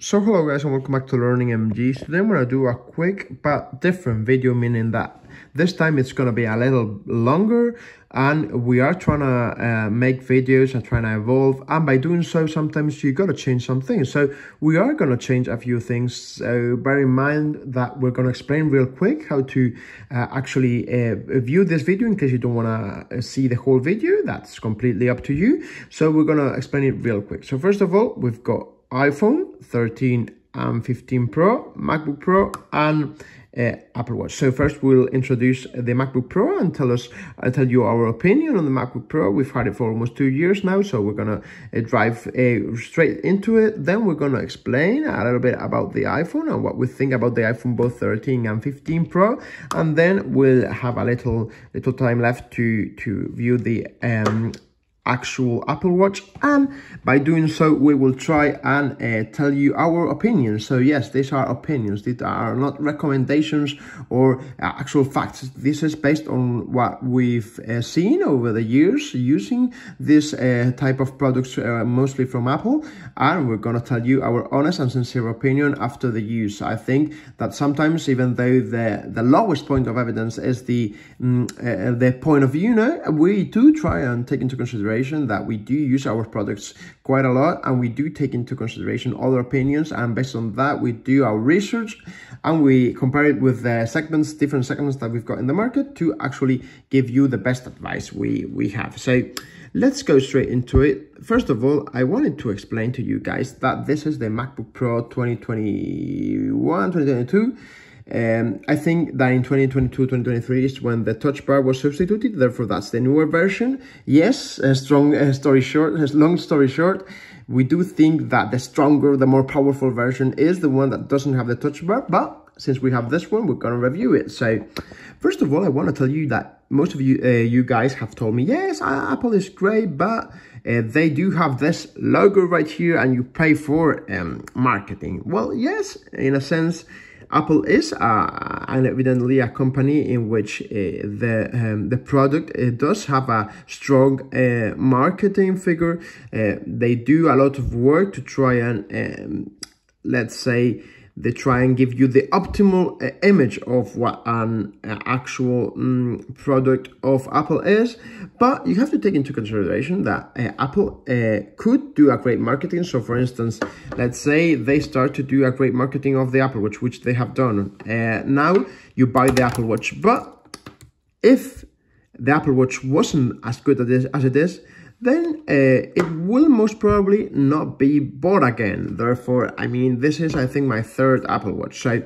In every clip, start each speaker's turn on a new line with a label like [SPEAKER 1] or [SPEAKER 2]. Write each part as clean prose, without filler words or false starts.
[SPEAKER 1] So hello guys and welcome back to Learning MGs. Today I'm going to do a quick but different video, meaning that this time it's going to be a little longer and we are trying to make videos and trying to evolve, and by doing so sometimes you got to change some things. So we are going to change a few things, so bear in mind that we're going to explain real quick how to actually view this video in case you don't want to see the whole video. That's completely up to you. So we're going to explain it real quick. So first of all, we've got iPhone 13 and 15 Pro, MacBook Pro, and Apple Watch. So first we'll introduce the MacBook Pro and I'll tell you our opinion on the MacBook Pro. We've had it for almost 2 years now, so we're gonna drive straight into it. Then we're gonna explain a little bit about the iPhone and what we think about the iPhone both 13 and 15 Pro, and then we'll have a little time left to view the actual Apple Watch, and by doing so we will try and tell you our opinions. So yes, these are opinions, these are not recommendations or actual facts. This is based on what we've seen over the years using this type of products, mostly from Apple, and we're gonna tell you our honest and sincere opinion after the use. I think that sometimes, even though the lowest point of evidence is the point of view, we do try and take into consideration that we do use our products quite a lot, and we do take into consideration other opinions, and based on that we do our research and we compare it with the different segments that we've got in the market to actually give you the best advice we have. So let's go straight into it. First of all, I wanted to explain to you guys that this is the MacBook Pro 2022. I think that in 2022-2023 is when the touch bar was substituted, therefore that's the newer version. Yes, long story short, we do think that the stronger, the more powerful version is the one that doesn't have the touch bar, but since we have this one, we're going to review it. So first of all, I want to tell you that most of you guys have told me, yes, Apple is great, but they do have this logo right here and you pay for marketing. Well, yes, in a sense, Apple is and evidently a company in which the product does have a strong marketing figure. They do a lot of work to try and let's say they try and give you the optimal image of what an actual product of Apple is. But you have to take into consideration that Apple could do a great marketing. So for instance, let's say they start to do a great marketing of the Apple Watch, which they have done. Now you buy the Apple Watch, but if the Apple Watch wasn't as good as it is, then it will most probably not be bought again. Therefore, I mean, this is, I think, my third Apple Watch. So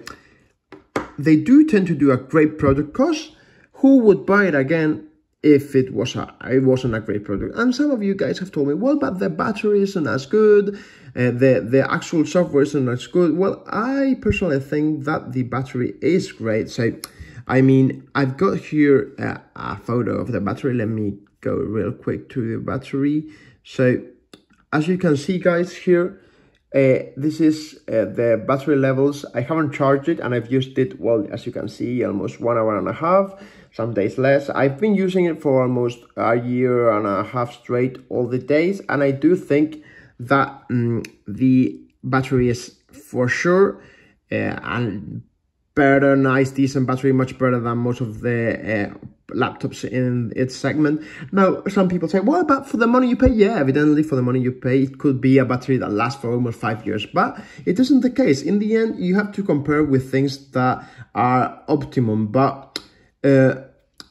[SPEAKER 1] they do tend to do a great product, because who would buy it again if it wasn't a great product? And some of you guys have told me, well, but the battery isn't as good, the actual software isn't as good. Well, I personally think that the battery is great. So, I mean, I've got here a photo of the battery. Let me go real quick to the battery. So as you can see, guys, here this is the battery levels. I haven't charged it and I've used it, well, as you can see, almost 1 hour and a half, some days less. I've been using it for almost a year and a half straight, all the days, and I do think that the battery is for sure and better, nice, decent battery, much better than most of the laptops in its segment. Now, some people say, well, but for the money you pay, yeah, evidently for the money you pay, it could be a battery that lasts for almost 5 years, but it isn't the case. In the end, you have to compare with things that are optimum, but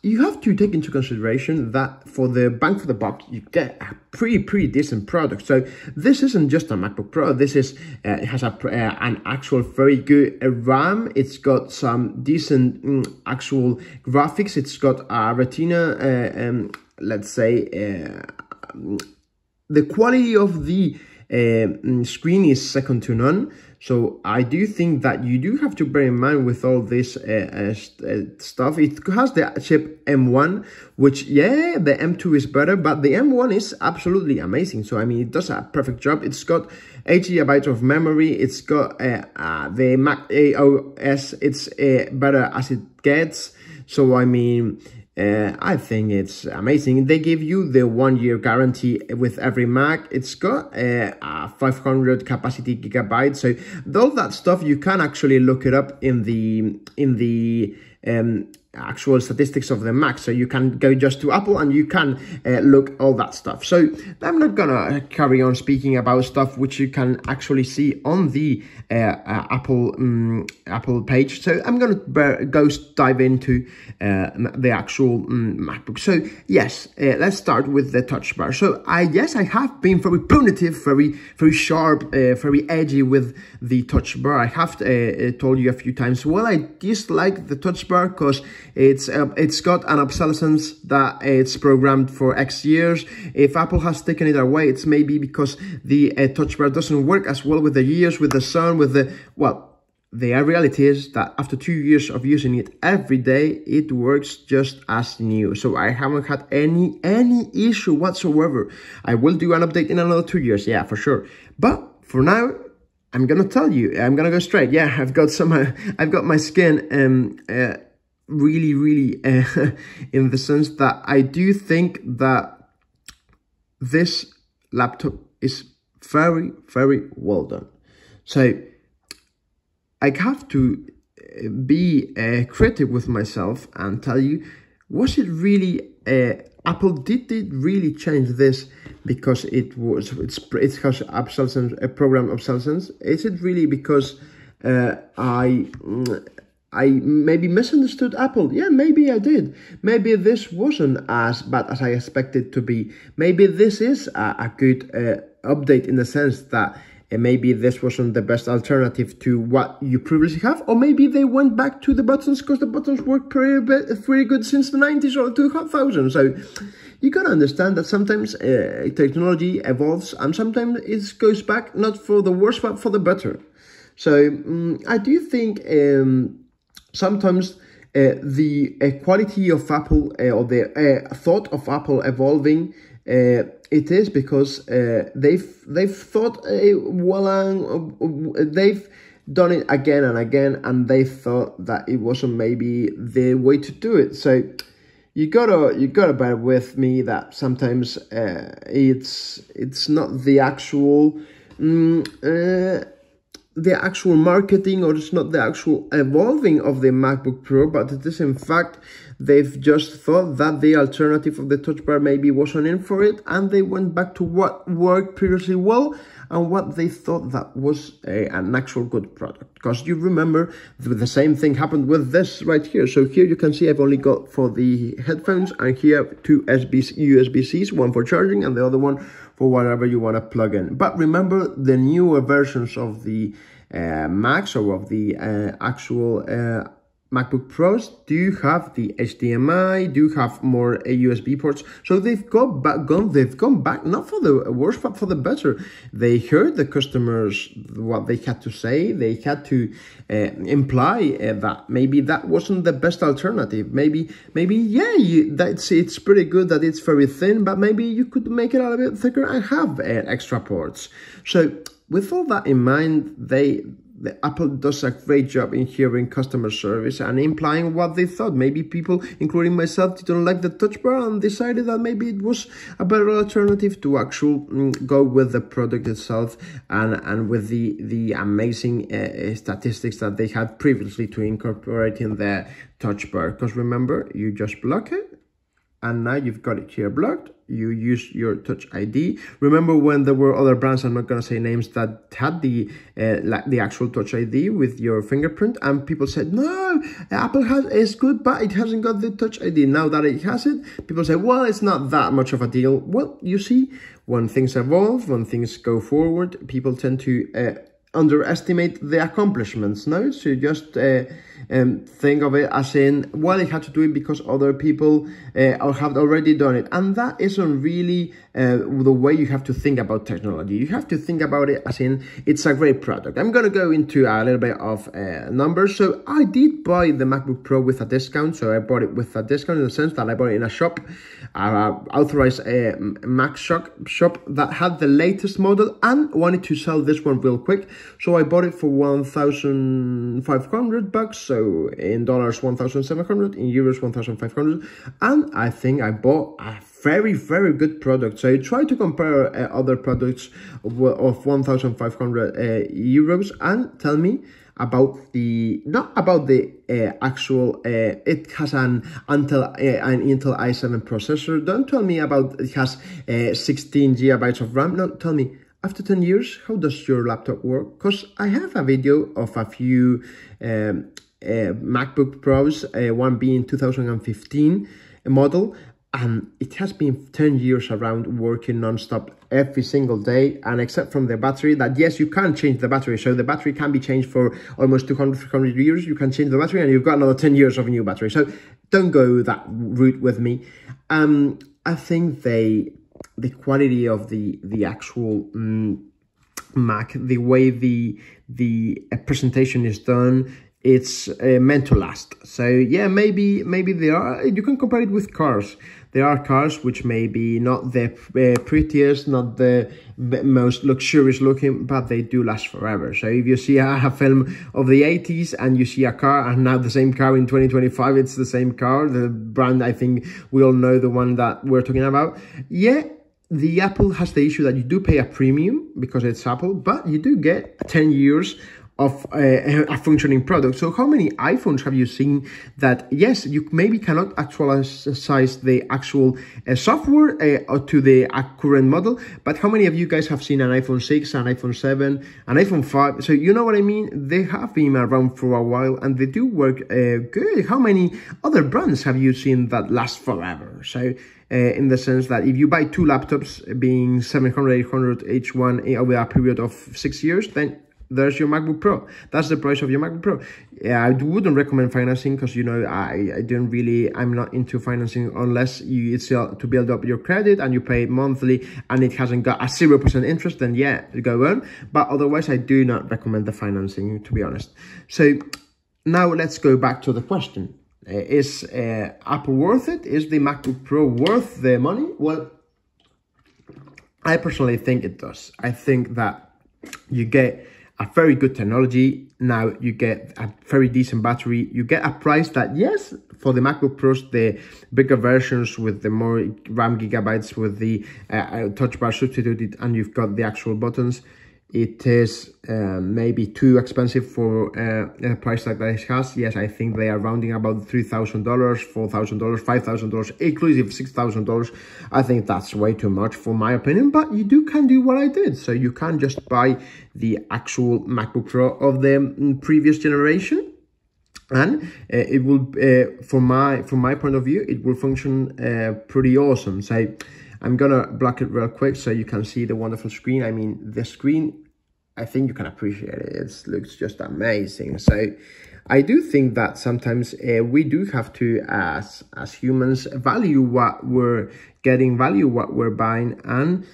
[SPEAKER 1] you have to take into consideration that for the bang for the buck, you get a pretty decent product. So this isn't just a MacBook Pro. This is it has an actual very good RAM. It's got some decent actual graphics. It's got a Retina. Let's say the quality of the screen is second to none. So I do think that you do have to bear in mind with all this stuff. It has the chip M1, which, yeah, the M2 is better, but the M1 is absolutely amazing. So, I mean, it does a perfect job. It's got 8 GB of memory. It's got the Mac OS. It's better as it gets. So, I mean, I think it's amazing. They give you the 1-year guarantee with every Mac. It's got 500 capacity gigabytes. So all that stuff, you can actually look it up in the actual statistics of the Mac. So you can go just to Apple and you can look all that stuff. So I'm not gonna carry on speaking about stuff which you can actually see on the Apple page. So I'm gonna go dive into the actual MacBook. So yes, let's start with the touch bar. So I have been very punitive, very sharp, very edgy with the touch bar. I have told you a few times, well, I dislike the touch bar because it's got an obsolescence that it's programmed for X years. If Apple has taken it away, it's maybe because the touch bar doesn't work as well with the years, with the sun, with the, well, the reality is that after 2 years of using it every day, it works just as new. So I haven't had any issue whatsoever. I will do an update in another 2 years, yeah, for sure. But for now, I'm gonna tell you, I'm gonna go straight. Yeah, I've got my skin really in the sense that I do think that this laptop is very well done. So I have to be critic with myself and tell you, was it really Apple did really change this because it has obsolescence, a program obsolescence? Is it really because I maybe misunderstood Apple? Yeah, maybe I did. Maybe this wasn't as bad as I expected to be. Maybe this is a good update in the sense that maybe this wasn't the best alternative to what you previously have, or maybe they went back to the buttons because the buttons work pretty good since the 90s or 2000. So you gotta understand that sometimes technology evolves and sometimes it goes back not for the worse but for the better. So I do think sometimes the quality of Apple or the thought of Apple evolving, it is because they've thought they've done it again and again, and they thought that it wasn't maybe the way to do it. So you gotta bear with me that sometimes it's not the actual marketing, or it's not the actual evolving of the MacBook Pro, but it is in fact they've just thought that the alternative of the touch bar maybe wasn't in for it, and they went back to what worked previously well and what they thought that was an actual good product. Because you remember the same thing happened with this right here. So here you can see I've only got for the headphones, and here 2 USB-Cs, one for charging and the other one for whatever you want to plug in. But remember, the newer versions of the Macs or of the actual MacBook Pros do have the HDMI, do have more USB ports. So they've gone back, not for the worse, but for the better. They heard the customers, what they had to say. They had to imply that maybe that wasn't the best alternative. Maybe yeah, it's pretty good that it's very thin, but maybe you could make it a little bit thicker and have extra ports. So with all that in mind, Apple does a great job in hearing customer service and implying what they thought. Maybe people, including myself, didn't like the touch bar and decided that maybe it was a better alternative to actually go with the product itself and with the amazing statistics that they had previously to incorporate in the touch bar. Because remember, you just block it, and now you've got it here blocked. You use your Touch ID. Remember when there were other brands, I'm not going to say names, that had the actual Touch ID with your fingerprint, and people said, no, Apple is good, but it hasn't got the Touch ID. Now that it has it, people say, well, it's not that much of a deal. Well, you see, when things evolve, when things go forward, people tend to underestimate the accomplishments. No, so just think of it as in, well, it had to do it because other people have already done it, and that isn't really the way you have to think about technology. You have to think about it as in, it's a great product. I'm gonna go into a little bit of numbers. So I did buy the MacBook Pro with a discount. So I bought it with a discount in the sense that I bought it in a shop, authorized Mac shop that had the latest model and wanted to sell this one real quick. So I bought it for $1,500, so in dollars 1,700, in euros 1,500, and I think I bought a very, very good product. So I try to compare other products of 1,500 euros and tell me about the, not about the actual, it has an Intel i7 processor. Don't tell me about it has 16 gigabytes of RAM. No, tell me, after 10 years, how does your laptop work? Because I have a video of a few MacBook Pros, one being 2015 model, and it has been 10 years around working non-stop every single day, and except from the battery, that yes, you can change the battery, so the battery can be changed for almost 200-300 years. You can change the battery and you've got another 10 years of a new battery, so don't go that route with me. I think the quality of the actual Mac, the way the presentation is done, it's meant to last. So yeah, maybe there are, you can compare it with cars. There are cars which may be not the prettiest, not the most luxurious looking, but they do last forever. So if you see a film of the 80s and you see a car, and now the same car in 2025, it's the same car, the brand, I think we all know the one that we're talking about. Yeah, the Apple has the issue that you do pay a premium because it's Apple, but you do get 10 years of a functioning product. So how many iPhones have you seen that, yes, you maybe cannot actualize the actual software to the current model, but how many of you guys have seen an iPhone 6, an iPhone 7, an iPhone 5? So you know what I mean? They have been around for a while and they do work good. How many other brands have you seen that last forever? So in the sense that if you buy two laptops being 700, 800 each one over a period of 6 years, then there's your MacBook Pro. That's the price of your MacBook Pro. Yeah, I wouldn't recommend financing because, you know, I'm not into financing unless it's to build up your credit and you pay monthly and it hasn't got a 0% interest, then yeah, go on. But otherwise, I do not recommend the financing, to be honest. So now let's go back to the question. Is Apple worth it? Is the MacBook Pro worth the money? Well, I personally think it does. I think that you get a very good technology. Now you get a very decent battery. You get a price that, yes, for the MacBook Pros, the bigger versions with the more RAM gigabytes, with the touch bar substituted, and you've got the actual buttons, it is maybe too expensive for a price like that it has. Yes, I think they are rounding about $3,000, $4,000, $5,000, inclusive $6,000. I think that's way too much for my opinion, but you can do what I did. So you can just buy the actual MacBook Pro of the previous generation, and it will, from my point of view, it will function pretty awesome. So I'm gonna block it real quick so you can see the wonderful screen. I mean, the screen, I think you can appreciate it. It looks just amazing. So I do think that sometimes we do have to, as humans, value what we're getting, value what we're buying, and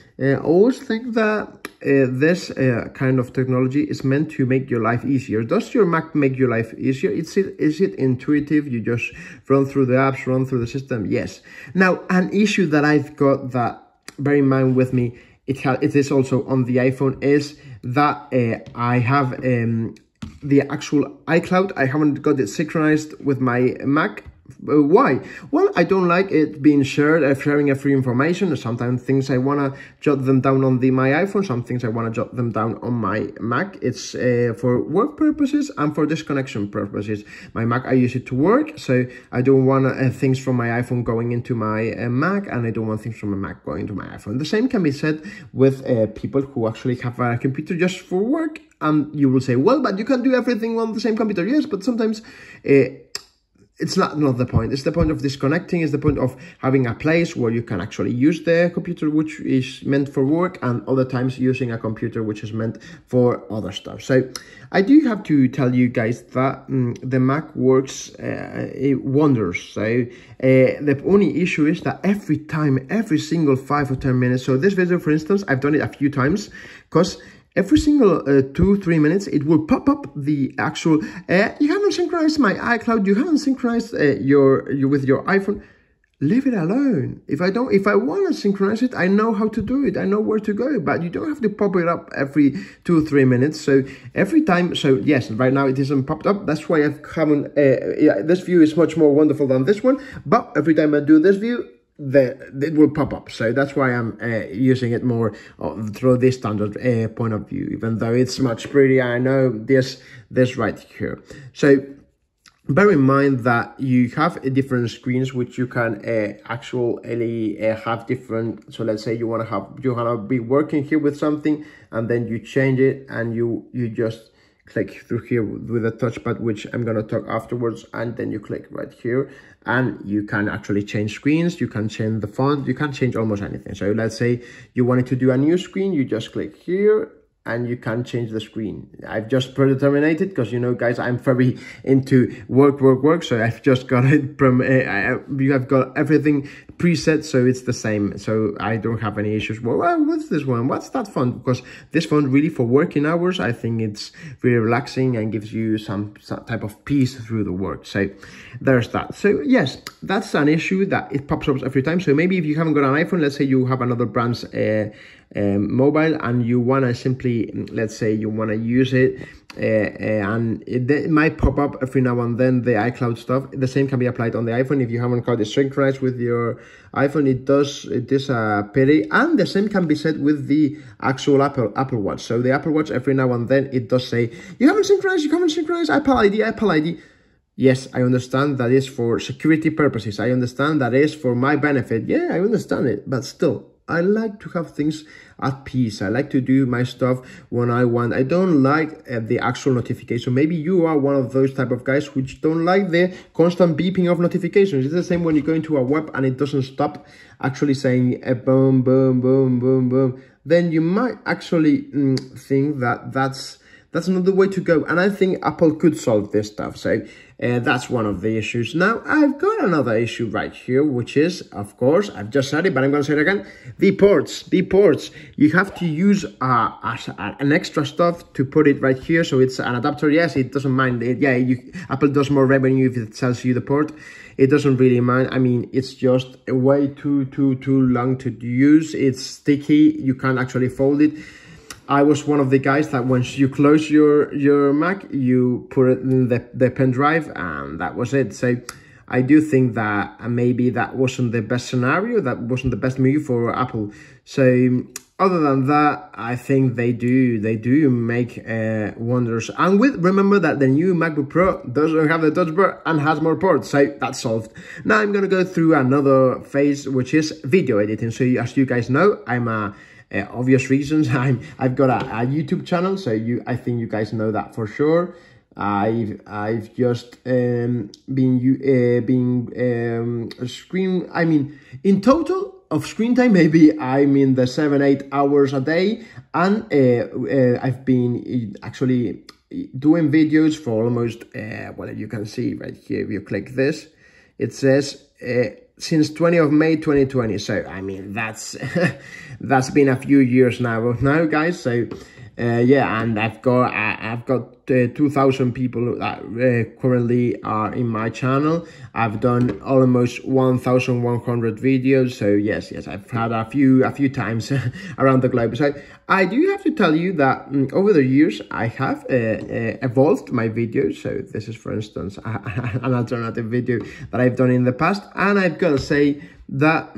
[SPEAKER 1] always think that this kind of technology is meant to make your life easier. Does your Mac make your life easier? Is it intuitive? You just run through the apps, run through the system? Yes. Now, an issue that I've got that bear in mind with me, it is also on the iPhone, is that I have the actual iCloud. I haven't got it synchronized with my Mac. Why? Well, I don't like it being sharing free information. Sometimes things I want to jot them down on my iPhone, some things I want to jot them down on my Mac. It's for work purposes and for disconnection purposes. My Mac, I use it to work, so I don't want things from my iPhone going into my Mac, and I don't want things from my Mac going into my iPhone. The same can be said with people who actually have a computer just for work, and you will say, well, but you can do everything on the same computer. Yes, but sometimes it's not the point. It's the point of disconnecting. It's the point of having a place where you can actually use the computer which is meant for work, and other times using a computer which is meant for other stuff. So I do have to tell you guys that the Mac works wonders. So the only issue is that every single 5 or 10 minutes, so this video, for instance, I've done it a few times, because every single 2-3 minutes, it will pop up the actual, you haven't synchronized my iCloud, you haven't synchronized with your iPhone. leave it alone. If I want to synchronize it, I know how to do it. I know where to go, but you don't have to pop it up every 2 or 3 minutes. So every time, so yes, right now it isn't popped up. That's why I've come, this view is much more wonderful than this one. But every time I do this view, it will pop up. So that's why I'm using it more through this standard point of view, even though it's much prettier. I know this right here. So bear in mind that you have different screens which you can actually have different. So let's say you want to be working here with something, and then you change it, and you just click through here with a touchpad, which I'm going to talk afterwards, and then you click right here, and you can actually change screens. You can change the font, you can change almost anything. So let's say you wanted to do a new screen, you just click here, and you can change the screen. I've just predetermined it because, you know, guys, I'm very into work. So I've just got it from, you have got everything preset, so it's the same. So I don't have any issues. Well, what's this one? What's that font? Because this font really for working hours, I think it's very relaxing and gives you some type of peace through the work. So there's that. So yes, that's an issue that it pops up every time. So maybe if you haven't got an iPhone, let's say you have another brand's mobile, and you want to simply, let's say you want to use it, and it might pop up every now and then, the iCloud stuff. The same can be applied on the iPhone. If you haven't got it synchronized with your iPhone, it is a pity. And the same can be said with the actual Apple Watch. So the Apple Watch, every now and then, it does say, you haven't synchronized Apple ID. Yes, I understand that is for security purposes. I understand that is for my benefit. Yeah, I understand it, but still, I like to have things at peace. I like to do my stuff when I want. I don't like the actual notification. Maybe you are one of those type of guys which don't like the constant beeping of notifications. It's the same when you go into a web and it doesn't stop actually saying boom, boom, boom, boom, boom. Then you might actually think that that's not the way to go. And I think Apple could solve this stuff. So that's one of the issues. Now, I've got another issue right here, which is, of course, I've just said it, but I'm going to say it again, the ports. You have to use an extra stuff to put it right here. So it's an adapter. Yes, it doesn't mind. Apple does more revenue if it sells you the port. It doesn't really mind. I mean, it's just way too long to use. It's sticky. You can't actually fold it. I was one of the guys that once you close your Mac, you put it in the pen drive, and that was it. So I do think that maybe that wasn't the best scenario, that wasn't the best move for Apple. So other than that, I think they do make wonders. And remember that the new MacBook Pro doesn't have the touch bar and has more ports, so that's solved. Now I'm gonna go through another phase, which is video editing. So as you guys know, I'm obvious reasons, I've got a YouTube channel, so I think you guys know that for sure. I've just in total of screen time, maybe I'm in the 7-8 hours a day, and I've been actually doing videos for almost well, you can see right here, if you click this, it says since 20th of May 2020. So I mean, that's that's been a few years now guys. So yeah, and I've got 2,000 people that currently are in my channel. I've done almost 1,100 videos. So yes, I've had a few times around the globe. So I do have to tell you that over the years I have evolved my videos. So this is, for instance, an alternative video that I've done in the past, and I've got to say that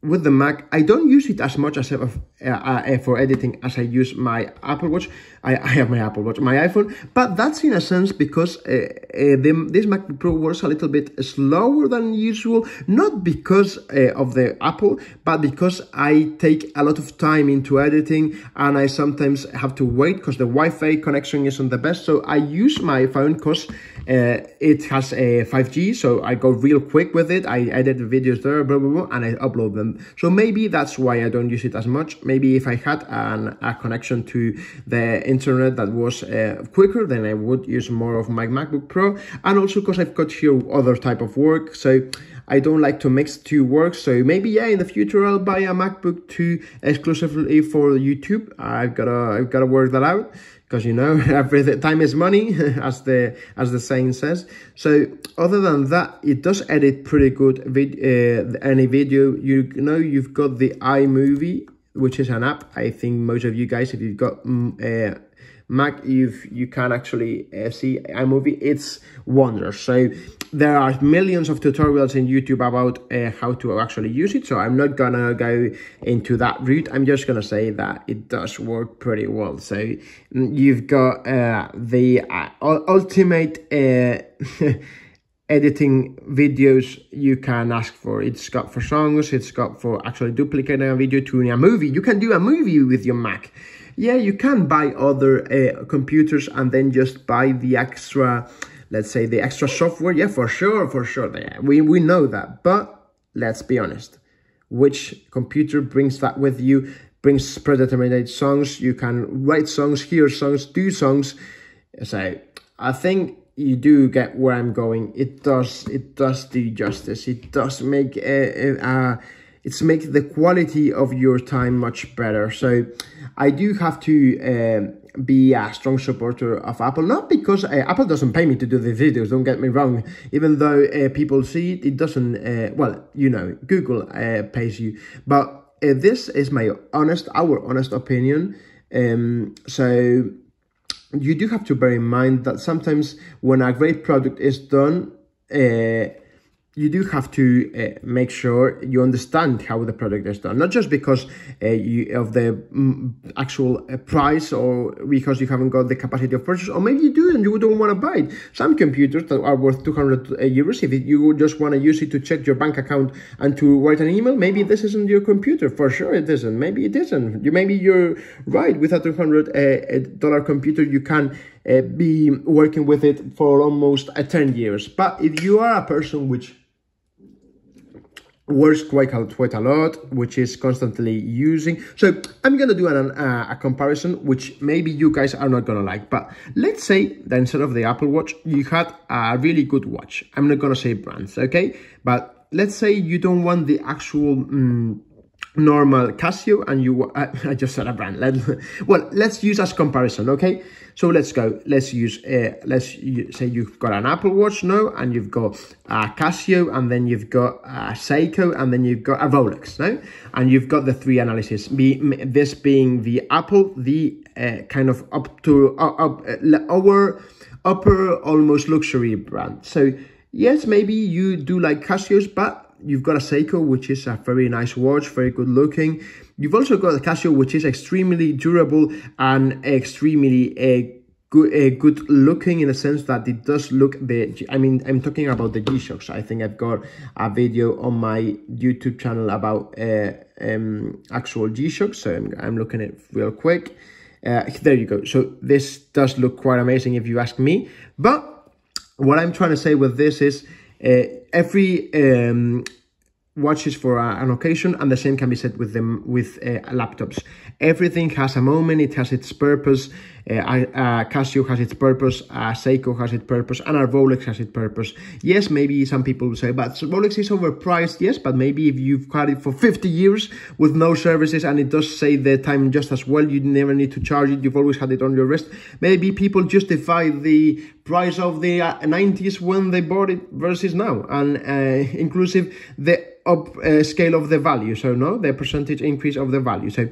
[SPEAKER 1] with the Mac, I don't use it as much as for editing as I use my Apple Watch. I have my Apple Watch, my iPhone, but that's in a sense because this MacBook Pro works a little bit slower than usual, not because of the Apple, but because I take a lot of time into editing, and I sometimes have to wait because the Wi-Fi connection isn't the best. So I use my phone because it has a 5G, so I go real quick with it. I edit the videos there, blah, blah, blah, and I upload them. So maybe that's why I don't use it as much. Maybe if I had a connection to the internet that was quicker, then I would use more of my MacBook Pro. And also because I've got here other type of work. So I don't like to mix two works. So maybe, yeah, in the future I'll buy a MacBook 2 exclusively for YouTube. I've gotta work that out, because, you know, every time is money, as the saying says. So other than that, it does edit pretty good any video. You know, you've got the iMovie, which is an app. I think most of you guys, if you've got Mac, you can actually see iMovie. It's wonders. So there are millions of tutorials in YouTube about how to actually use it, so I'm not gonna go into that route. I'm just gonna say that it does work pretty well. So you've got the ultimate editing videos you can ask for. It's got for songs, it's got for actually duplicating a video to a movie. You can do a movie with your Mac. Yeah, you can buy other computers and then just buy the extra, let's say the extra software. Yeah, for sure. Yeah, we know that. But let's be honest, which computer brings that with you? Brings predetermined songs. You can write songs, hear songs, do songs. So I think you do get where I'm going. It does do justice. It does make it's make the quality of your time much better. So I do have to be a strong supporter of Apple, not because Apple doesn't pay me to do the videos, don't get me wrong. Even though people see it, it doesn't, well, you know, Google pays you. But this is our honest opinion. So you do have to bear in mind that sometimes when a great product is done, you do have to make sure you understand how the product is done, not just because of the actual price, or because you haven't got the capacity of purchase, or maybe you do and you don't want to buy it. Some computers that are worth 200 euros, if you just want to use it to check your bank account and to write an email, maybe this isn't your computer. For sure it isn't. Maybe it isn't. Maybe you're right. With a $200 computer, you can be working with it for almost 10 years. But if you are a person which works quite a lot, which is constantly using, so I'm gonna do a comparison which maybe you guys are not gonna like. But let's say that instead of the Apple Watch, you had a really good watch. I'm not gonna say brands, okay? But let's say you don't want the actual normal Casio, and you I just said a brand. Let's use as comparison, okay? So let's go. Let's say you've got an Apple Watch now, and you've got a Casio, and then you've got a Seiko, and then you've got a Rolex, no? And you've got the three analysis. This being the Apple, the kind of upper almost luxury brand. So yes, maybe you do like Casios, but you've got a Seiko, which is a very nice watch, very good looking. You've also got a Casio, which is extremely durable and extremely good looking, in a sense that it does look I'm talking about the G-Shocks. I think I've got a video on my YouTube channel about actual G-Shocks. So I'm looking at it real quick. There you go. So this does look quite amazing if you ask me. But what I'm trying to say with this is every watch is for an occasion, and the same can be said with them with laptops. Everything has a moment, it has its purpose. Casio has its purpose, Seiko has its purpose, and our Rolex has its purpose. Yes, maybe some people will say, but Rolex is overpriced. Yes, but maybe if you've had it for 50 years with no services, and it does say the time just as well, you never need to charge it, you've always had it on your wrist. Maybe people justify the price of the 90s when they bought it versus now, and inclusive the scale of the value, so no, the percentage increase of the value. So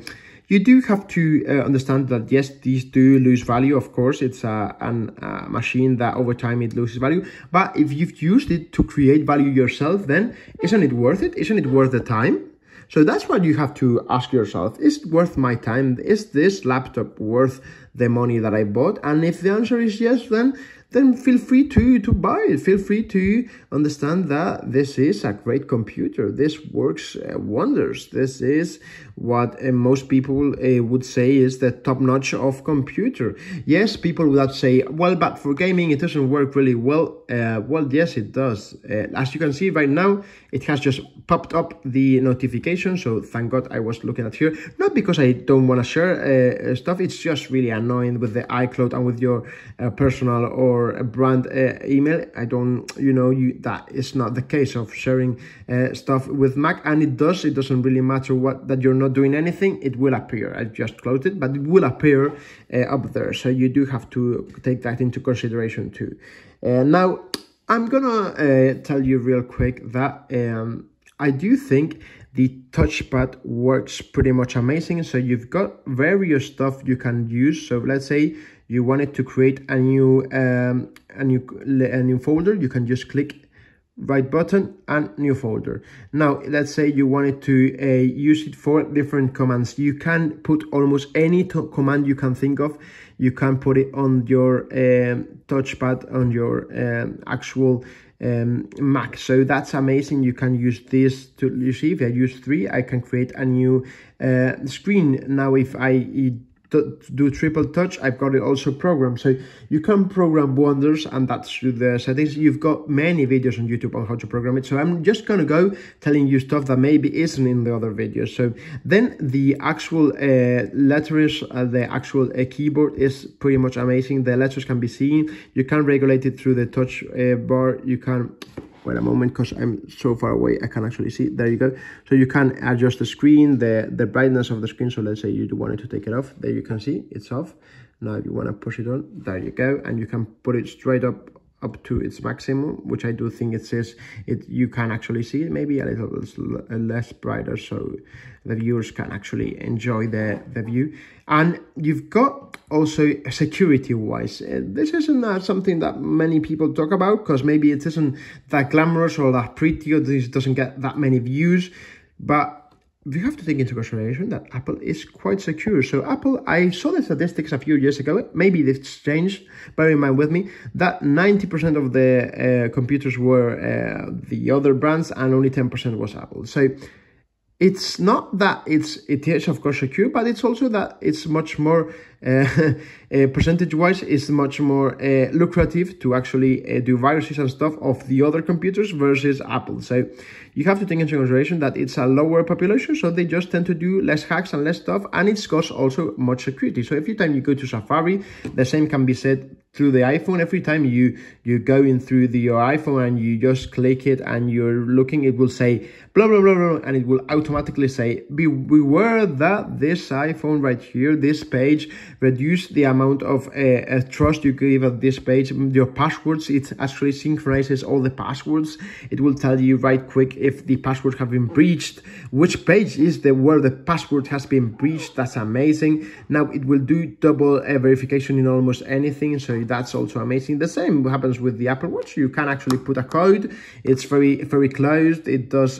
[SPEAKER 1] you do have to understand that yes, these do lose value. Of course, it's a machine that over time it loses value. But if you've used it to create value yourself, then isn't it worth it? Isn't it worth the time? So that's what you have to ask yourself. Is it worth my time? Is this laptop worth the money that I bought? And if the answer is yes, then feel free to buy it. Feel free to understand that this is a great computer. This works wonders. This is what most people would say is the top notch of computer. Yes, people would say, well, but for gaming, it doesn't work really well. Well, yes, it does. As you can see right now, it has just popped up the notification. So thank God I was looking at here. Not because I don't want to share stuff. It's just really a annoying with the iCloud and with your personal or brand email. I don't, that is not the case of sharing stuff with Mac, and it doesn't really matter that you're not doing anything. It will appear. I just closed it, but it will appear up there. So you do have to take that into consideration too. Now, I'm gonna tell you real quick that I do think the touchpad works pretty much amazing. So you've got various stuff you can use. So let's say you wanted to create a new folder. You can just click right button and new folder. Now let's say you wanted to use it for different commands. You can put almost any command you can think of. You can put it on your touchpad on your actual Mac. So that's amazing. You can use this to, you see, if I use 3, I can create a new screen. Now if I do triple touch, I've got it also programmed. So you can program wonders, and that's through the settings. You've got many videos on YouTube on how to program it. So I'm just gonna go telling you stuff that maybe isn't in the other videos. So then the actual letters, the actual keyboard is pretty much amazing. The letters can be seen. You can regulate it through the touch bar. You can, wait a moment, because I'm so far away, I can actually see. There you go. So you can adjust the screen, the brightness of the screen. So let's say you wanted to take it off. There you can see it's off. Now if you want to push it on, there you go. And you can put it straight up to its maximum, which I do think it says it. You can actually see it maybe a little less brighter, so the viewers can actually enjoy the view. And you've got also security wise, this isn't something that many people talk about, because maybe it isn't that glamorous or that pretty, or this doesn't get that many views, but we have to take into consideration that Apple is quite secure. So Apple, I saw the statistics a few years ago, maybe it's changed, bear in mind with me, that 90% of the computers were the other brands and only 10% was Apple. So it's not that it is of course secure, but it's also that it's much more percentage-wise, it's much more lucrative to actually do viruses and stuff of the other computers versus Apple. So you have to take into consideration that it's a lower population, so they just tend to do less hacks and less stuff, and it's got also much security. So every time you go to Safari, the same can be said through the iPhone. Every time you're going through your iPhone and you just click it and you're looking, it will say blah blah blah blah, and it will automatically say beware that this iPhone right here, this page, reduce the amount of trust you give at this page. Your passwords, it actually synchronizes all the passwords. It will tell you right quick if the passwords have been breached, which page is where the password has been breached. That's amazing. Now it will do double verification in almost anything, so that's also amazing. The same happens with the Apple Watch. You can actually put a code. It's very closed. It does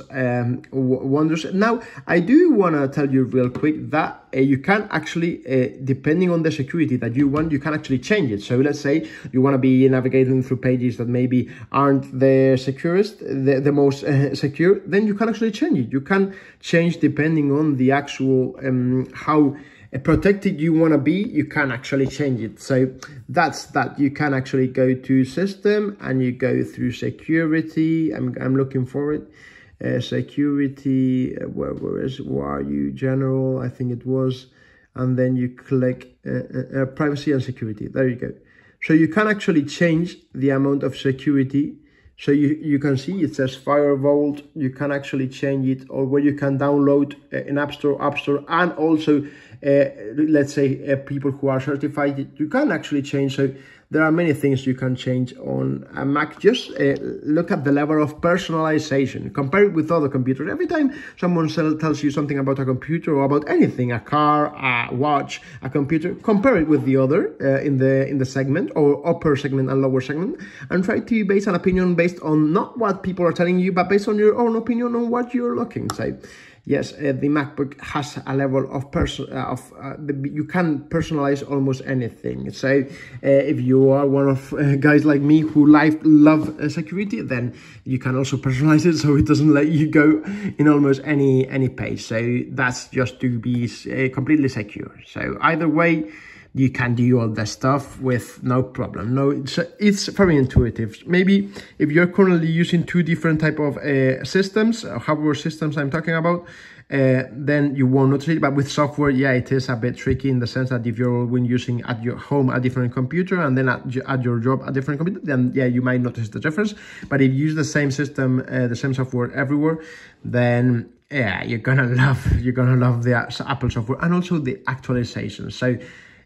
[SPEAKER 1] wonders. Now I do want to tell you real quick that you can actually, depending on the security that you want, you can actually change it. So let's say you want to be navigating through pages that maybe aren't the securest, the most secure, then you can actually change it. You can change depending on the actual how protected you want to be. You can actually change it. So that's that. You can actually go to system and you go through security. I'm looking for it. Security, where are you? General, I think it was, and then you click privacy and security. There you go. So you can actually change the amount of security. So you can see it says Firewall. You can actually change it, or where you can download in App Store, and also let's say people who are certified. You can actually change. So there are many things you can change on a Mac. Just look at the level of personalization. Compare it with other computers. Every time someone tells you something about a computer or about anything, a car, a watch, a computer, compare it with the other in the segment, or upper segment and lower segment, and try to base an opinion based on not what people are telling you, but based on your own opinion on what you're looking. So yes, the MacBook has a level of you can personalize almost anything. So if you are one of guys like me who love security, then you can also personalize it so it doesn't let you go in almost any page. So that's just to be completely secure. So either way, you can do all that stuff with no problem. No, it's very intuitive. Maybe if you're currently using two different type of systems, hardware systems I'm talking about, then you won't notice it. But with software, yeah, it is a bit tricky in the sense that if you're when using at your home a different computer and then at your job a different computer, then yeah, you might notice the difference. But if you use the same system, the same software everywhere, then yeah, you're gonna love the Apple software and also the actualization. So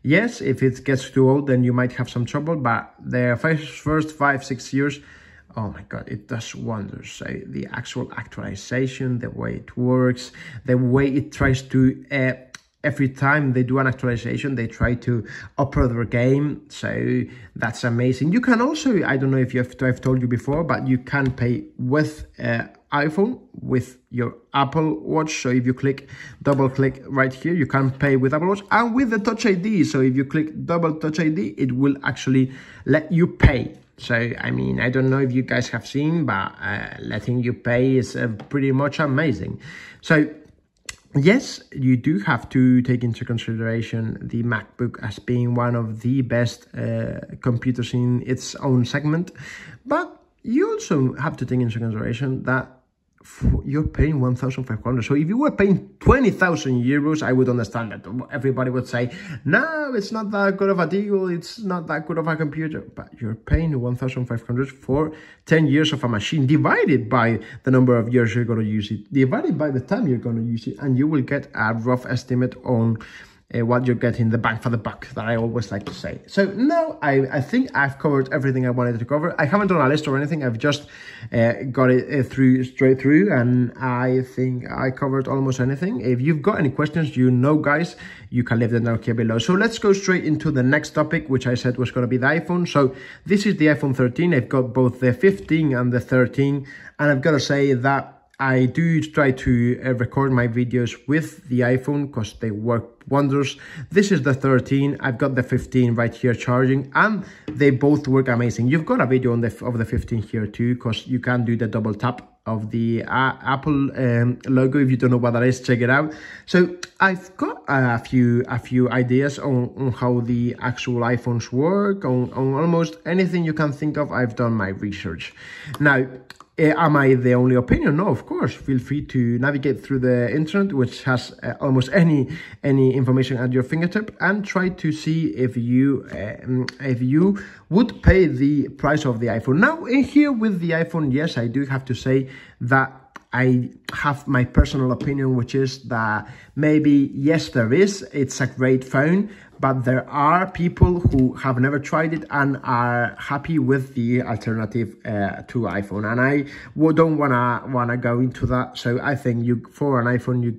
[SPEAKER 1] yes, if it gets too old, then you might have some trouble, but the first 5-6 years, oh my God, it does wonders. So the actual actualization, the way it works, the way it tries to, every time they do an actualization, they try to upgrade their game. So that's amazing. You can also, I don't know if I've told you before, but you can pay with iPhone with your Apple Watch. So if you double click right here, you can pay with Apple Watch and with the Touch ID. So if you click double Touch ID, it will actually let you pay. So, I mean, I don't know if you guys have seen, but letting you pay is pretty much amazing. So, yes, you do have to take into consideration the MacBook as being one of the best computers in its own segment. But you also have to take into consideration that you're paying 1,500. So if you were paying 20,000 euros, I would understand that. Everybody would say, no, it's not that good of a deal. It's not that good of a computer. But you're paying 1,500 for 10 years of a machine, divided by the number of years you're going to use it, divided by the time you're going to use it, and you will get a rough estimate on what you're getting the bang for the buck, that I always like to say. So now I think I've covered everything I wanted to cover. I haven't done a list or anything. I've just got it straight through, and I think I covered almost anything. If you've got any questions, you know, guys, you can leave them down here below. So let's go straight into the next topic, which I said was going to be the iPhone. So this is the iPhone 13. I've got both the 15 and the 13, and I've got to say that I do try to record my videos with the iPhone because they work wonders. This is the 13. I've got the 15 right here charging, and they both work amazing. You've got a video on of the 15 here too, because you can do the double tap of the Apple logo. If you don't know what that is, check it out. So I've got a few ideas on how the actual iPhones work, on almost anything you can think of. I've done my research. Now, am I the only opinion? No, of course. Feel free to navigate through the internet, which has almost any information at your fingertip, and try to see if you would pay the price of the iPhone. Now, in here with the iPhone, yes, I do have to say that I have my personal opinion, which is that maybe, yes, it's a great phone, but there are people who have never tried it and are happy with the alternative to iPhone. And I don't wanna go into that. So I think for an iPhone, you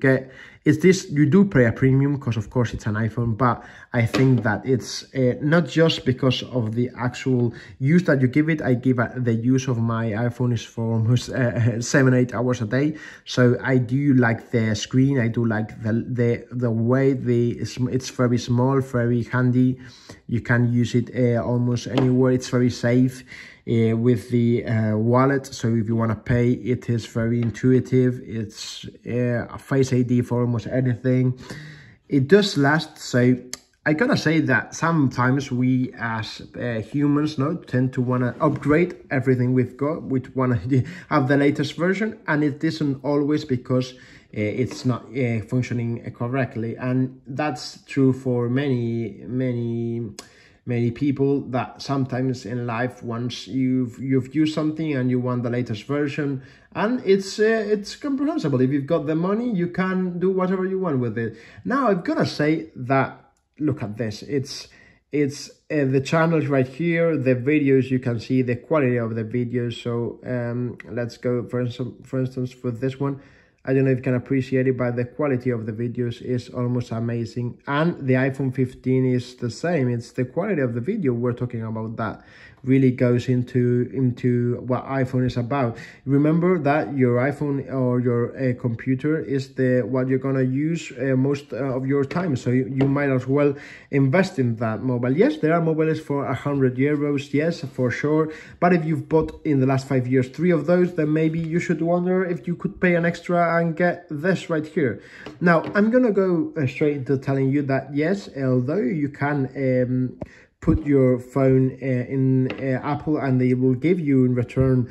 [SPEAKER 1] do pay a premium because of course it's an iPhone, but I think that it's not just because of the actual use that you give it. I give the use of my iPhone is for almost 7-8 hours a day. So I do like the screen. I do like the way it's very small, very handy. You can use it almost anywhere. It's very safe. With the wallet, so if you want to pay, it is very intuitive. It's a Face ID for almost anything. It does last. So I gotta say that sometimes we as humans tend to want to upgrade everything we've got. We want to have the latest version, and it isn't always because it's not functioning correctly. And that's true for many people, that sometimes in life, once you've used something and you want the latest version, and it's comprehensible. If you've got the money, you can do whatever you want with it. Now, I've got to say that, look at this. It's the channels right here, the videos, you can see the quality of the videos. So let's go, for instance, with this one. I don't know if you can appreciate it, but the quality of the videos is almost amazing. And the iPhone 15 is the same. It's the quality of the video we're talking about that really goes into what iPhone is about. Remember that your iPhone or your computer is what you're gonna use most of your time. So you might as well invest in that mobile. Yes, there are mobiles for 100 euros. Yes, for sure. But if you've bought in the last 5 years 3 of those, then maybe you should wonder if you could pay an extra and get this right here. Now, I'm gonna go straight into telling you that yes, although you can put your phone in Apple and they will give you in return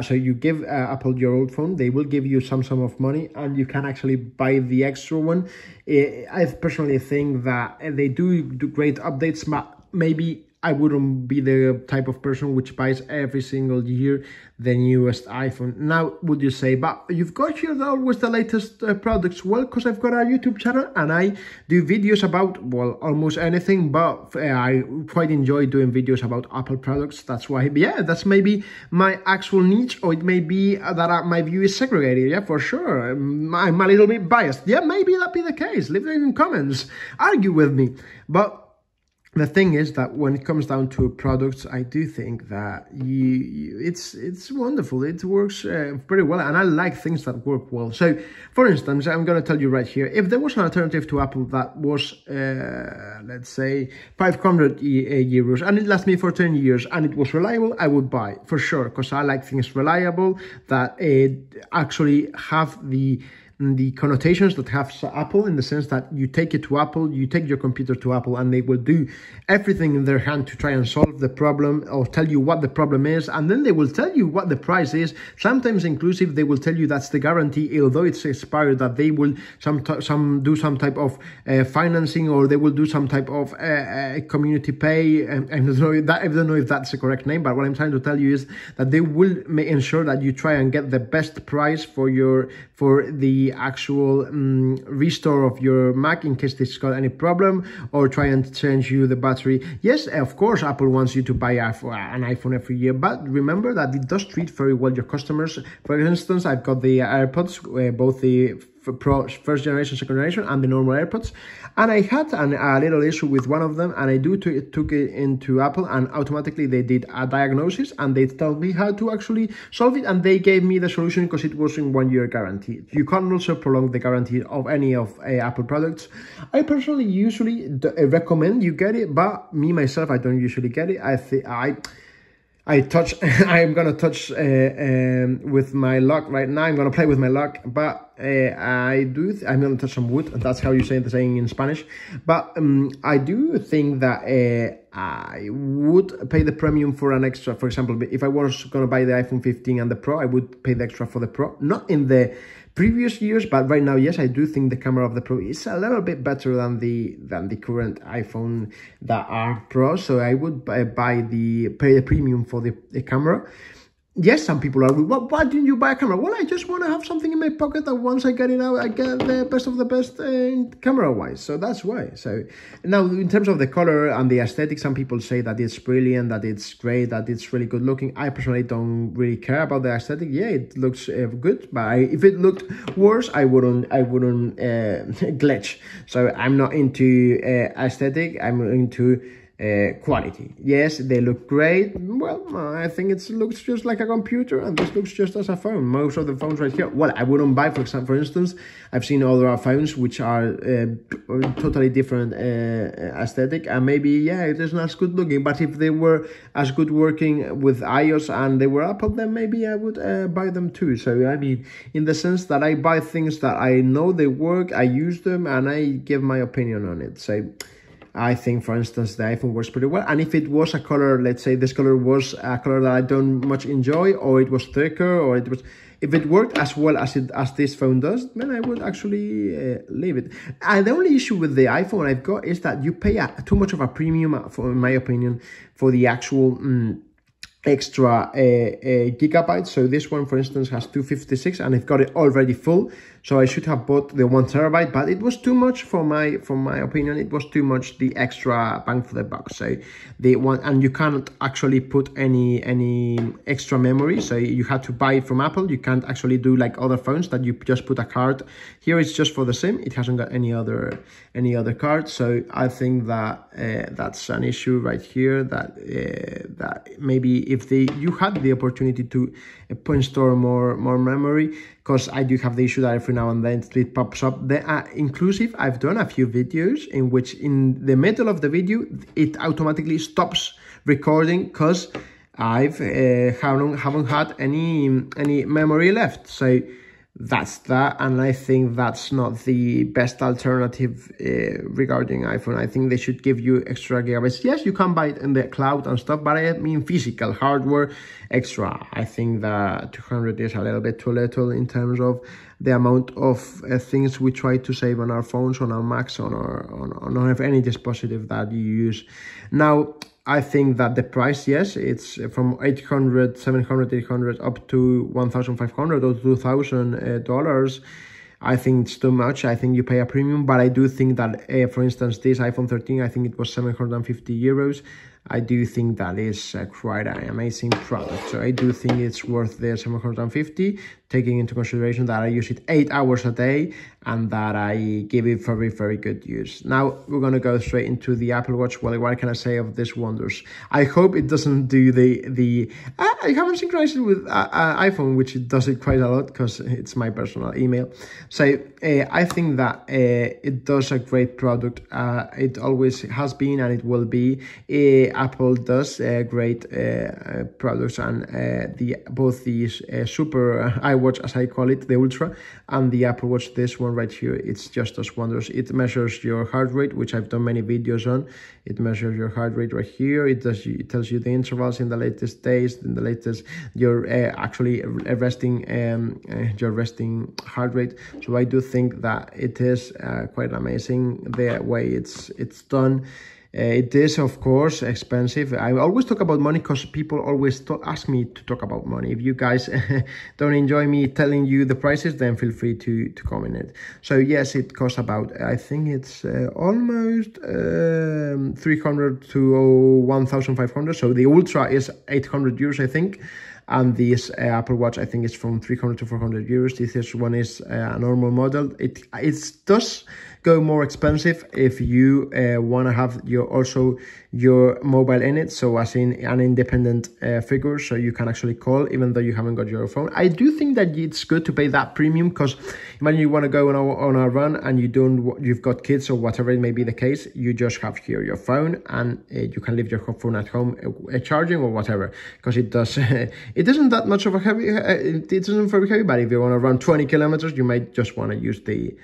[SPEAKER 1] So you give Apple your old phone, they will give you some sum of money, and you can actually buy the extra one. I personally think that they do great updates, but maybe I wouldn't be the type of person which buys every single year the newest iPhone. Now, would you say, but you've got here always the latest products? Well, because I've got a YouTube channel and I do videos about, well, almost anything, but I quite enjoy doing videos about Apple products. That's why, yeah, that's maybe my actual niche, or it may be that my view is segregated, yeah, for sure. I'm a little bit biased. Yeah, maybe that be the case. Leave it in comments. Argue with me. But the thing is that when it comes down to products, I do think that it's wonderful. It works pretty well, and I like things that work well. So, for instance, I'm going to tell you right here, if there was an alternative to Apple that was, let's say, 500 euros, and it lasts me for 10 years, and it was reliable, I would buy, for sure, because I like things reliable, that actually have the connotations that have Apple, in the sense that you take it to Apple, you take your computer to Apple, and they will do everything in their hand to try and solve the problem, or tell you what the problem is, and then they will tell you what the price is. Sometimes inclusive, they will tell you that's the guarantee, although it's expired, that they will do some type of financing, or they will do some type of community pay. I don't know if that's the correct name, but what I'm trying to tell you is that they will ensure that you try and get the best price for the actual restore of your Mac in case it's got any problem, or try and change you the battery. Yes, of course, Apple wants you to buy an iPhone every year, but remember that it does treat very well your customers. For instance, I've got the AirPods, both the Pro first generation, second generation, and the normal AirPods, and I had a little issue with one of them, and I took it into Apple, and automatically they did a diagnosis, and they told me how to actually solve it, and they gave me the solution because it was in 1 year guarantee. You can also prolong the guarantee of any of Apple products. I personally usually recommend you get it, but me myself, I don't usually get it. I'm gonna touch with my lock right now. I'm gonna play with my lock, but I'm gonna touch some wood. That's how you say the saying in Spanish. But I do think that I would pay the premium for an extra. For example, if I was gonna buy the iPhone 15 and the Pro, I would pay the extra for the Pro. Not in the previous years, but right now, yes, I do think the camera of the Pro is a little bit better than the current iPhone that are Pro. So I would pay the premium for the camera. Yes, some people are, why didn't you buy a camera? Well, I just want to have something in my pocket that once I get it out, I get the best of the best camera-wise. So that's why. So now, in terms of the color and the aesthetic, some people say that it's brilliant, that it's great, that it's really good looking. I personally don't really care about the aesthetic. Yeah, it looks good, but if it looked worse, I wouldn't glitch. So I'm not into aesthetic. I'm into quality. Yes, they look great. Well, I think it looks just like a computer, and this looks just as a phone. Most of the phones right here, well, I wouldn't buy, for instance, I've seen other phones which are totally different aesthetic, and maybe, yeah, it is not as good looking, but if they were as good working with iOS and they were Apple, then maybe I would buy them too. So, I mean, in the sense that I buy things that I know they work, I use them, and I give my opinion on it. So I think, for instance, the iPhone works pretty well. And if it was a color, let's say this color was a color that I don't much enjoy, or it was thicker, or if it worked as well as this phone does, then I would actually leave it. And the only issue with the iPhone I've got is that you pay too much of a premium, in my opinion, for the actual extra gigabytes. So this one, for instance, has 256, and I've got it already full. So I should have bought the 1 terabyte, but it was too much for my opinion. It was too much, the extra bang for the buck. So the one, and you can't actually put any extra memory. So you had to buy it from Apple. You can't actually do like other phones that you just put a card. Here it's just for the SIM. It hasn't got any other card. So I think that that's an issue right here. That maybe if you had the opportunity to store more memory, because I do have the issue that every now and then it pops up. Inclusive, I've done a few videos in which in the middle of the video it automatically stops recording because I haven't had any memory left. So that's that, and I think that's not the best alternative regarding iPhone. I think they should give you extra gigabytes. Yes, you can buy it in the cloud and stuff, but I mean physical hardware extra. I think that 200 is a little bit too little in terms of the amount of things we try to save on our phones, on our Macs, on any dispositive that you use. Now, I think that the price, yes, it's from 800, 700, 800 up to 1,500 or $2,000. I think it's too much. I think you pay a premium, but I do think that, for instance, this iPhone 13, I think it was 750 euros. I do think that is quite an amazing product. So I do think it's worth the 750, taking into consideration that I use it 8 hours a day and that I give it very, very good use. Now we're going to go straight into the Apple Watch. Well, what can I say of this wonders? I hope it doesn't do I haven't synchronized it with iPhone, which it does it quite a lot because it's my personal email. So I think that it does a great product. It always has been and it will be. Apple does great products, and both the Super iWatch, as I call it, the Ultra, and the Apple Watch, this one right here, it's just does wonders. It measures your heart rate, which I've done many videos on. It measures your heart rate right here. It tells you the intervals in the latest days, in the latest your actually resting your resting heart rate. So I do think that it is quite amazing the way it's done. It is, of course, expensive. I always talk about money because people always ask me to talk about money. If you guys don't enjoy me telling you the prices, then feel free to comment it. So yes, it costs about, I think it's almost 300 to 1,500. So the Ultra is 800 euros, I think. And this Apple Watch, I think it's from 300 to 400 euros. This one is a normal model. It does go more expensive if you want to have your mobile in it, so as in an independent figure, so you can actually call even though you haven't got your phone. I do think that it's good to pay that premium, because imagine you want to go on a run and you've got kids or whatever it may be the case, you just have here your phone and you can leave your phone at home charging or whatever, because it does it isn't that much of a heavy, it isn't very heavy, but if you want to run 20 kilometers, you might just want to use the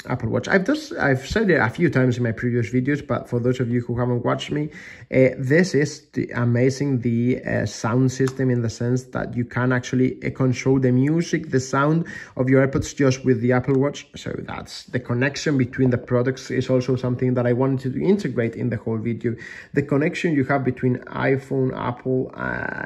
[SPEAKER 1] Apple Watch. I've said it a few times in my previous videos, but for those of you who haven't watched me, this is amazing, the sound system, in the sense that you can actually control the music, the sound of your AirPods just with the Apple Watch. So that's the connection between the products is also something that I wanted to integrate in the whole video. The connection you have between iPhone, Apple,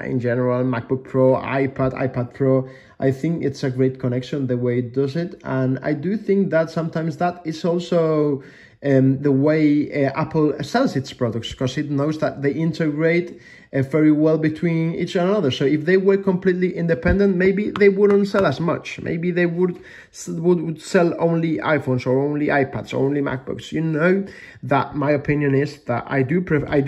[SPEAKER 1] in general, MacBook Pro, iPad Pro, I think it's a great connection the way it does it. And I do think that sometimes that is also the way Apple sells its products, because it knows that they integrate very well between each another. So if they were completely independent, maybe they wouldn't sell as much. Maybe they would sell only iPhones or only iPads or only MacBooks. You know, that my opinion is that I do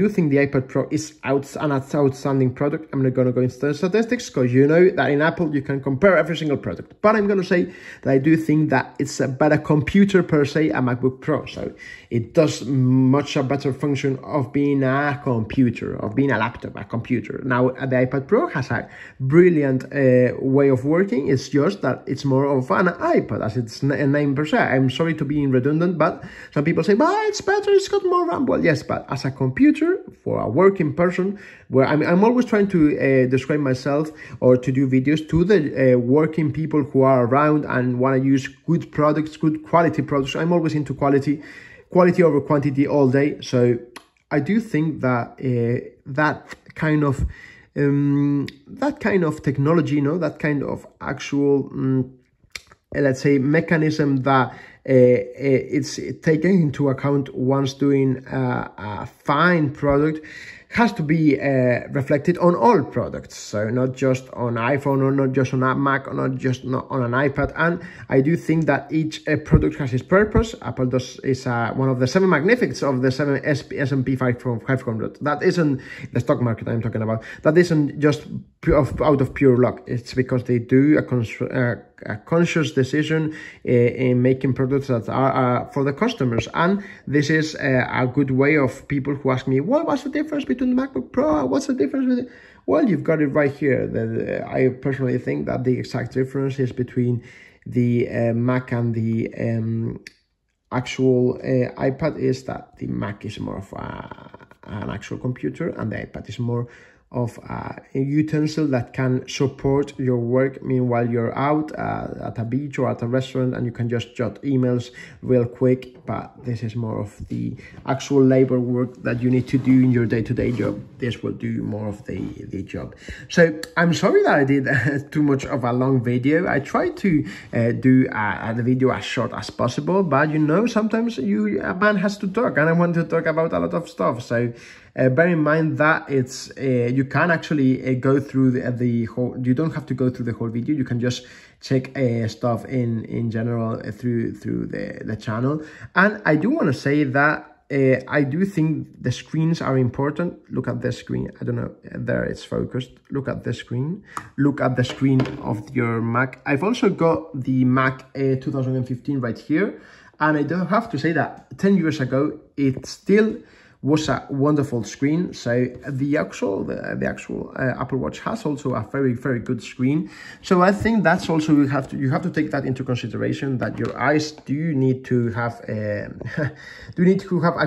[SPEAKER 1] think the iPad Pro is an outstanding product. I'm not going to go into the statistics, because you know that in Apple you can compare every single product. But I'm going to say that I do think that it's a better computer per se, a MacBook Pro. So it does much a better function of being a computer, of being a laptop, a computer. Now, the iPad Pro has a brilliant way of working. It's just that it's more of an iPad, as its name per se. I'm sorry to be redundant, but some people say, but it's better, it's got more RAM. Well, yes, but as a computer, for a working person, where I'm always trying to describe myself or to do videos to the working people who are around and want to use good products, good quality products. I'm always into quality over quantity all day. So I do think that that kind of technology, you know, that kind of actual let's say mechanism that it's taken into account once doing a fine product, has to be reflected on all products. So not just on iPhone, or not just on a Mac, or not just on an iPad. And I do think that each product has its purpose. Apple is one of the 7 magnificents of the S&P 500. That isn't the stock market I'm talking about. That isn't just out of pure luck. It's because they do a conscious decision in making products that are for the customers. And this is a good way of people who ask me, well, what's the difference between between the MacBook Pro? What's the difference with it? Well, you've got it right here. I personally think that the exact difference is between the Mac and the actual iPad is that the Mac is more of an actual computer, and the iPad is more of a utensil that can support your work meanwhile you're out at a beach or at a restaurant, and you can just jot emails real quick. But this is more of the actual labor work that you need to do in your day-to-day job. This will do more of the job. So I'm sorry that I did too much of a long video. I tried to do the video as short as possible, but you know, sometimes a man has to talk, and I want to talk about a lot of stuff. So bear in mind that it's you can actually go through the whole. You don't have to go through the whole video. You can just check stuff in general through the channel. And I do want to say that I do think the screens are important. Look at the screen. I don't know, there it's focused. Look at the screen. Look at the screen of your Mac. I've also got the Mac 2015 right here, and I do have to say that 10 years ago it still was a wonderful screen. So the actual Apple Watch has also a very, very good screen. So I think that's also you have to take that into consideration, that your eyes do need to have a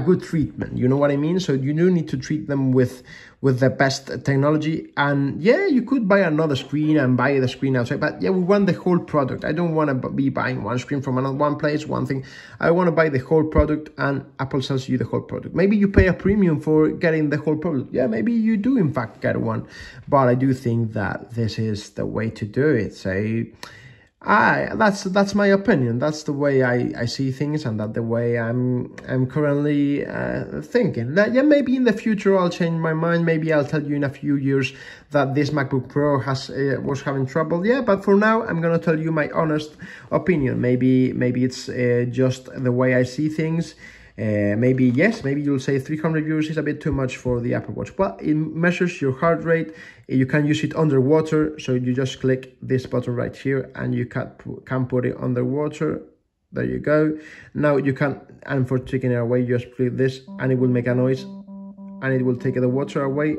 [SPEAKER 1] good treatment. You know what I mean? So you do need to treat them with the best technology. And yeah, you could buy another screen and buy the screen outside, but yeah, we want the whole product. I don't want to be buying one screen from one place, one thing. I want to buy the whole product, and Apple sells you the whole product. Maybe you pay a premium for getting the whole product. Yeah, maybe you do in fact get one, but I do think that this is the way to do it. So that's my opinion. That's the way I see things, and that's the way I'm currently thinking. That yeah, maybe in the future I'll change my mind. Maybe I'll tell you in a few years that this MacBook Pro was having trouble. Yeah, but for now I'm gonna tell you my honest opinion. Maybe it's just the way I see things. Maybe yes, maybe you'll say 300 euros is a bit too much for the Apple Watch, but it measures your heart rate. You can use it underwater, so you just click this button right here and you can put it underwater. There you go. Now you can, and for taking it away, you just click this and it will make a noise and it will take the water away.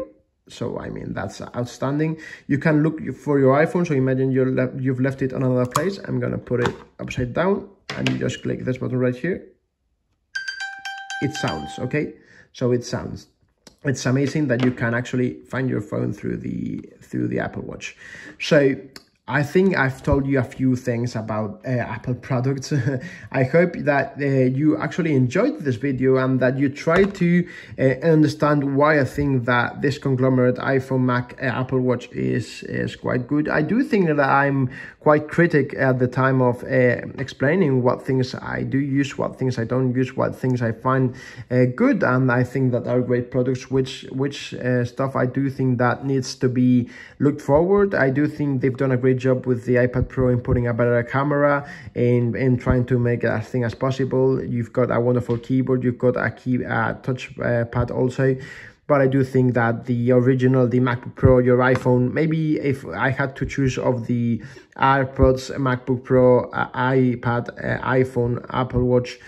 [SPEAKER 1] So I mean, that's outstanding. You can look for your iPhone, so imagine you've left it on another place. I'm gonna put it upside down and you just click this button right here. It sounds okay. So it sounds. It's amazing that you can actually find your phone through the Apple Watch. So I think I've told you a few things about Apple products. I hope that you actually enjoyed this video and that you try to understand why I think that this conglomerate iPhone, Mac, Apple Watch is quite good. I do think that I'm quite critic at the time of explaining what things I do use, what things I don't use, what things I find good, and I think that are great products, which stuff I do think that needs to be looked forward. I do think they've done a great job with the iPad Pro in putting a better camera and trying to make it as thing as possible. You've got a wonderful keyboard, you've got a touch pad also. But I do think that the original, the MacBook Pro, your iPhone, maybe if I had to choose of the AirPods, MacBook Pro, iPad, iPhone, Apple Watch,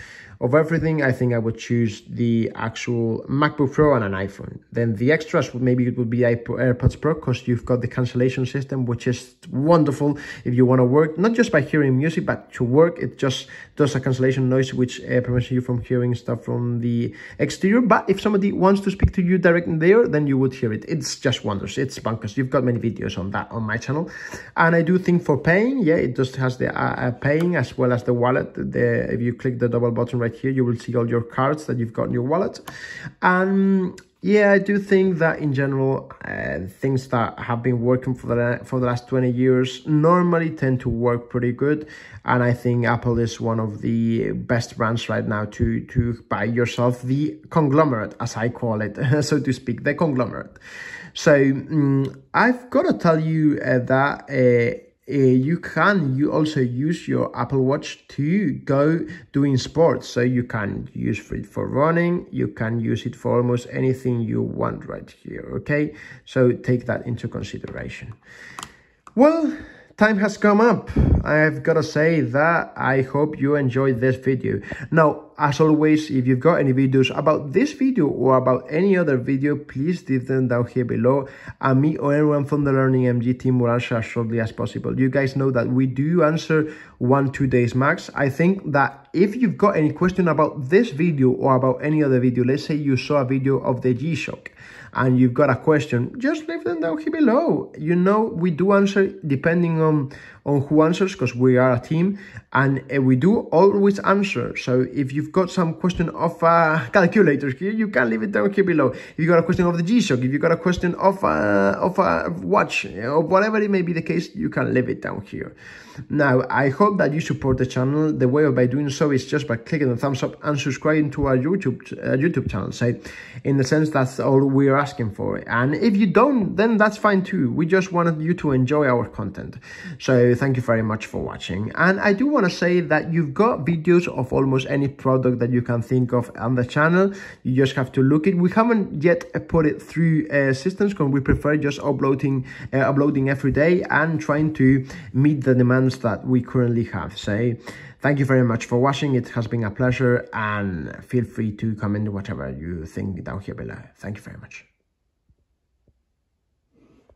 [SPEAKER 1] of everything, I think I would choose the actual MacBook Pro and an iPhone. Then the extras, maybe it would be AirPods Pro, because you've got the cancellation system, which is wonderful if you want to work, not just by hearing music, but to work. It just does a cancellation noise, which prevents you from hearing stuff from the exterior. But if somebody wants to speak to you directly there, then you would hear it. It's just wonders. It's bonkers. You've got many videos on that on my channel. And I do think for paying, yeah, it just has the paying as well as the wallet. If you click the double button right here, you will see all your cards that you've got in your wallet. And yeah, I do think that in general, things that have been working for the last 20 years normally tend to work pretty good. And I think Apple is one of the best brands right now to buy yourself the conglomerate, as I call it, so to speak, the conglomerate. So I've got to tell you that you also use your Apple Watch to go doing sports. So you can use it for running, you can use it for almost anything you want right here, okay? So take that into consideration. Well, time has come up. I've got to say that I hope you enjoyed this video. Now, as always, if you've got any videos about this video or about any other video, please leave them down here below, and me or anyone from the Learning MG team will answer as shortly as possible. You guys know that we do answer 1-2 days max. I think that if you've got any question about this video or about any other video, let's say you saw a video of the G-Shock and you've got a question, just leave them down here below. You know, we do answer depending on who answers, because we are a team, and we do always answer. So if you've got some question of calculators here, you can leave it down here below. If you've got a question of the G-Shock, if you've got a question of a watch, or whatever it may be the case, you can leave it down here. Now, I hope that you support the channel. The way by doing so is just by clicking the thumbs up and subscribing to our YouTube channel. So in the sense, that's all we are asking for. And if you don't, then that's fine too. We just wanted you to enjoy our content. So thank you very much for watching. And I do want to say that you've got videos of almost any product that you can think of on the channel. You just have to look it. We haven't yet put it through systems, because we prefer just uploading every day and trying to meet the demands that we currently have. So thank you very much for watching. It has been a pleasure, and feel free to comment whatever you think down here below. Thank you very much.